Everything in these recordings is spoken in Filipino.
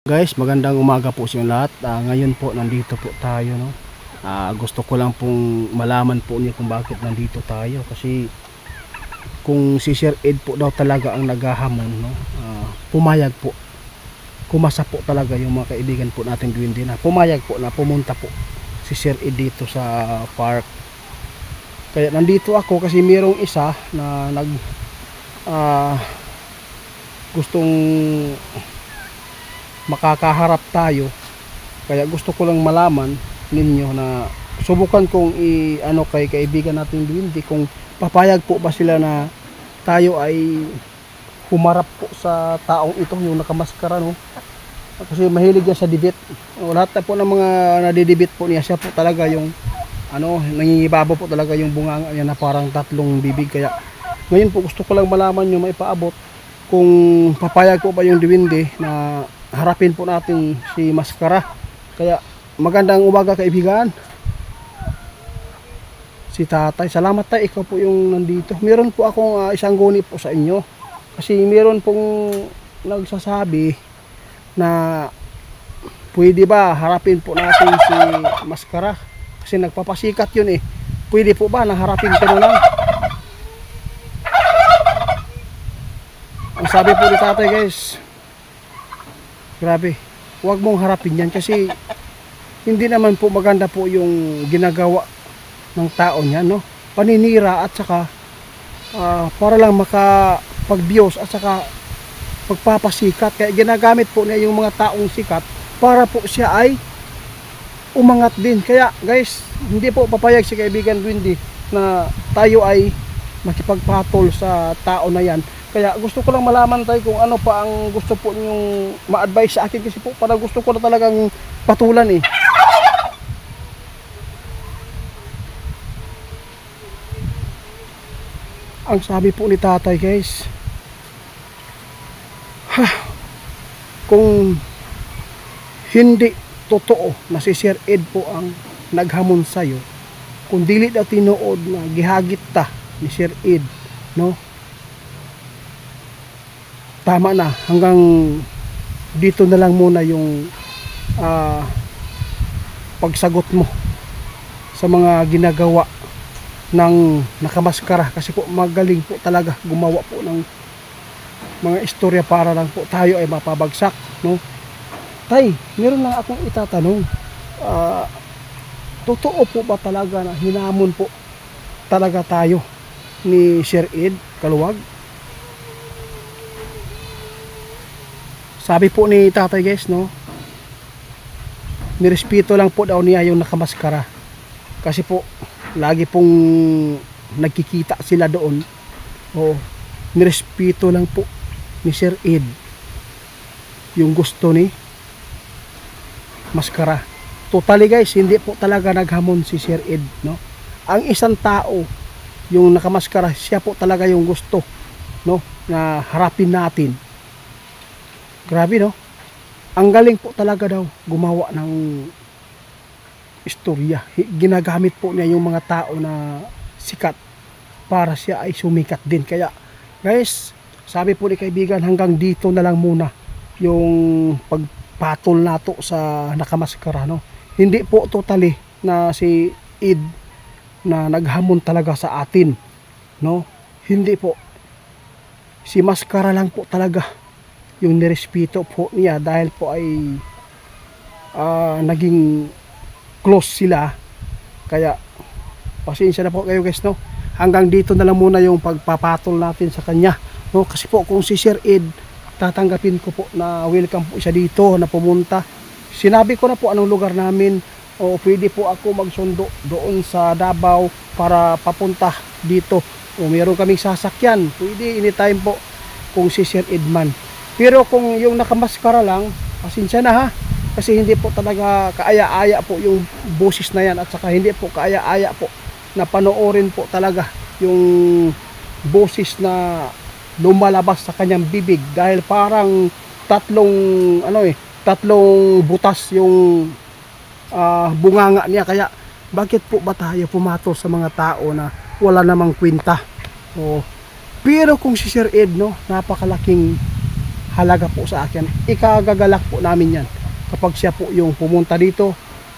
Guys, magandang umaga po sa inyo lahat. Ngayon po nandito po tayo, no. Gusto ko lang pong malaman po niyo kung bakit nandito tayo, kasi kung si Sir Ed po daw talaga ang naghahamon, no. Pumayag po. Kumasa po talaga yung mga kaibigan po natin Duwende na pumayag po na pumunta po si Sir Ed dito sa park. Kaya nandito ako kasi mayroong isa na gustong makakaharap tayo, kaya gusto ko lang malaman ninyo na subukan kong ano kay kaibigan natin Duwende kung papayag po ba sila na tayo ay humarap po sa taong ito, yung nakamaskara, no. Kasi mahilig yan sa debate. Lahat na po ng mga nadidebate po niya, siya po talaga yung ano, nangingibabaw po talaga yung bunganga niya na parang tatlong bibig. Kaya ngayon po gusto ko lang malaman nyo, maipaabot kung papayag po ba yung Duwende na harapin po natin si Maskara. Kaya magandang umaga kaibigan. Si tatay, salamat tayo, ikaw po yung nandito. Meron po akong isang guni po sa inyo, kasi meron pong nagsasabi na pwede ba harapin po natin si Maskara, kasi nagpapasikat yun eh. Pwede po ba na harapin ko na lang? Ang sabi po ni tatay, guys, grabe, huwag mong harapin yan, kasi hindi naman po maganda po yung ginagawa ng tao niya, no? Paninira at saka para lang makapag-views at saka pagpapasikat. Kaya ginagamit po niya yung mga taong sikat para po siya ay umangat din. Kaya guys, hindi po papayag si kaibigan Duwende na tayo ay makipagpatol sa tao na yan. Kaya gusto ko lang malaman tayo kung ano pa ang gusto po niyong ma-advise sa akin, kasi po parang gusto ko na talagang patulan eh. Ang sabi po ni tatay, guys, kung hindi totoo na si Sir Ed po ang naghamon sa'yo, kung dili daw tinuod na gihagit ta ni Sir Ed, no, tama na, hanggang dito na lang muna yung pagsagot mo sa mga ginagawa ng nakamaskara, kasi po magaling po talaga gumawa po ng mga istorya para lang po tayo ay mapabagsak, no. Tay, meron lang akong itatanong, totoo po ba talaga na hinamon po talaga tayo ni Sir Ed Kaluwag? Sabi po ni tatay, guys, no, nirespeto lang po daw niya yung nakamaskara, kasi po lagi pong nagkikita sila doon. O, nirespeto lang po ni Sir Ed yung gusto ni Maskara. Totally, guys, hindi po talaga naghamon si Sir Ed, no. Ang isang tao, yung nakamaskara, siya po talaga yung gusto, no, na harapin natin. Grabe, no. Ang galing po talaga daw gumawa ng istorya. Ginagamit po niya yung mga tao na sikat para siya ay sumikat din. Kaya guys, sabi po ni kaibigan, hanggang dito na lang muna yung pagpatol nato sa nakamaskara, no. Hindi po totally na si Ed na naghamon talaga sa atin, no. Hindi po. Si Maskara lang po talaga yung nirespeto po niya, dahil po ay naging close sila. Kaya pasensya na po kayo, guys, no. Hanggang dito na lang muna yung pagpapatol natin sa kanya, no. Kasi po kung si Sir Ed, tatanggapin ko po na welcome po siya dito na pumunta. Sinabi ko na po anong lugar namin, o pwede po ako magsundo doon sa Davao para papunta dito, o meron kaming sasakyan, pwede anytime po kung si Sir Ed man. Pero kung yung nakamaskara lang, pasensya na ha, kasi hindi po talaga kaaya-aya po yung boses na yan, at saka hindi po kaaya-aya po na panoorin po talaga yung boses na lumalabas sa kanyang bibig, dahil parang tatlong butas yung bunganga niya. Kaya bakit po ba tayo pumatol sa mga tao na wala namang kwenta? Pero kung si Sir Ed, no, napakalaking halaga po sa akin. Ikagagalak po namin yan kapag siya po yung pumunta dito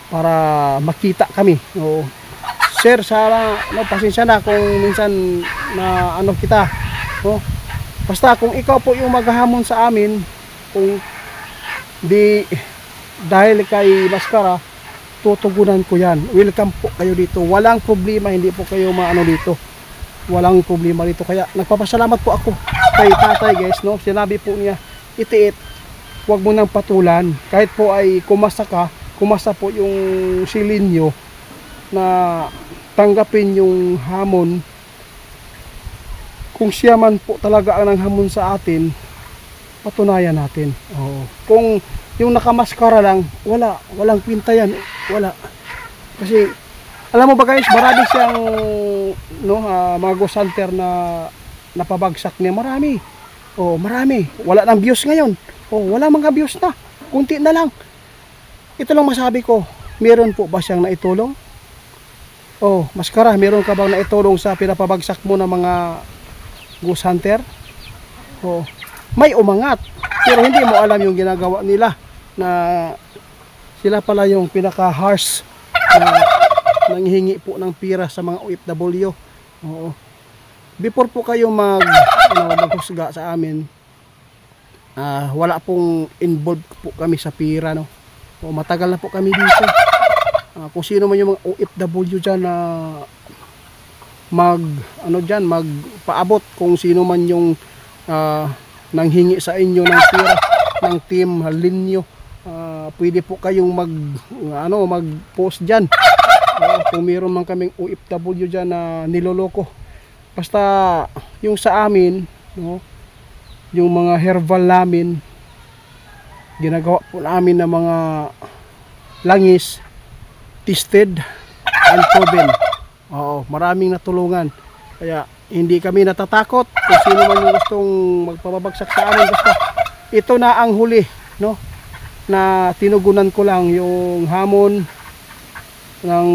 para makita kami. O, sir, sana pasensya na kung minsan na kita. No? Basta kung ikaw po yung maghahamon sa amin, kung di dahil kay Maskara, tutugunan ko yan. Welcome po kayo dito. Walang problema, hindi po kayo dito. Walang problema dito. Kaya nagpapasalamat po ako kay tatay, guys, no? Sinabi po niya, itiit, huwag mo nang patulan. Kahit po ay kumasa po yung silinyo na tanggapin yung hamon. Kung siya man po talaga ang nanghamon sa atin, patunayan natin. Oo. Kung yung nakamaskara lang, walang kwenta yan. Wala. Kasi, alam mo ba guys, marami siyang mga ghost hunter na napabagsak niya. Marami. Oh, marami. Wala nang views ngayon. Oh, wala mga views na. Kunti na lang. Ito lang masabi ko. Meron po ba siyang naitulong? Oh, Maskara, meron ka bang naitulong sa pinapabagsak mo ng mga ghost hunter? Oh, may umangat. Pero hindi mo alam yung ginagawa nila na sila pala yung pinaka-harsh na nanghihingi po ng pira sa mga OFW. Oo. Before po kayo maghusga sa amin, wala pong involved po kami sa pira, no. O, matagal na po kami dito. Kung sino man yung mga OFW dyan na magpaabot, kung sino man yung nanghingi sa inyo ng pira ng team Linyo, pwede po kayong mag-post dyan. Kung meron man kaming OFW dyan na niloloko, basta yung sa amin, no, yung mga herbal namin, ginagawa po namin ng mga langis, tested and proven. Oo, maraming natulungan. Kaya hindi kami natatakot kung sino man yung gustong magpapabagsak sa amin. Basta ito na ang huli, no, na tinugunan ko lang yung hamon ng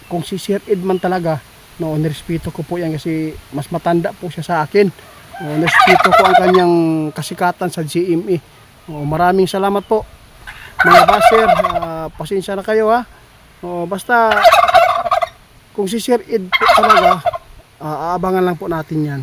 kung si Sir Ed man talaga, no, nirespeto ko po yan kasi mas matanda po siya sa akin. Nirespeto ko ang kanyang kasikatan sa GMA. Maraming salamat po mga baser. Pasensya na kayo, ha. Basta kung si Sir Ed po talaga, aabangan lang po natin yan.